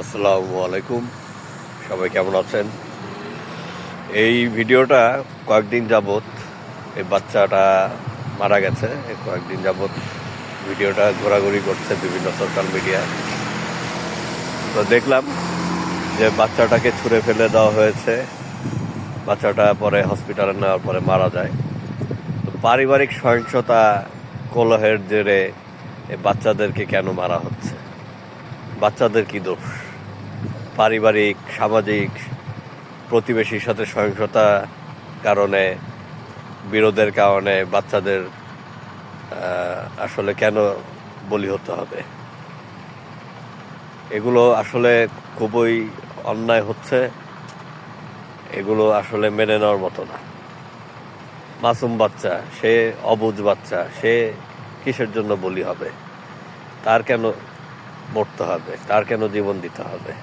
আসসালামু আলাইকুম, সবাই কেমন আছেন? এই ভিডিওটা কয়েকদিন যাবৎ এই বাচ্চাটা মারা গেছে। এই কয়েকদিন যাবৎ ভিডিওটা ঘোরাঘুরি করছে বিভিন্ন সোশ্যাল মিডিয়ায়। তো দেখলাম যে বাচ্চাটাকে ছুঁড়ে ফেলে দেওয়া হয়েছে। বাচ্চাটা পরে হসপিটালে নেওয়ার পরে মারা যায়। তো পারিবারিক সহিংসতা, কলহের জেরে এই বাচ্চাদেরকে কেন মারা হচ্ছে? বাচ্চাদের কি দোষ? পারিবারিক, সামাজিক, প্রতিবেশীর সাথে সহিংসতা কারণে, বিরোধের কারণে বাচ্চাদের আসলে কেন বলি হতে হবে? এগুলো আসলে খুবই অন্যায় হচ্ছে। এগুলো আসলে মেনে নেওয়ার মতো না। মাসুম বাচ্চা, সে অবুঝ বাচ্চা, সে কিসের জন্য বলি হবে? তার কেন মরতে হবে? তার কেন জীবন দিতে হবে?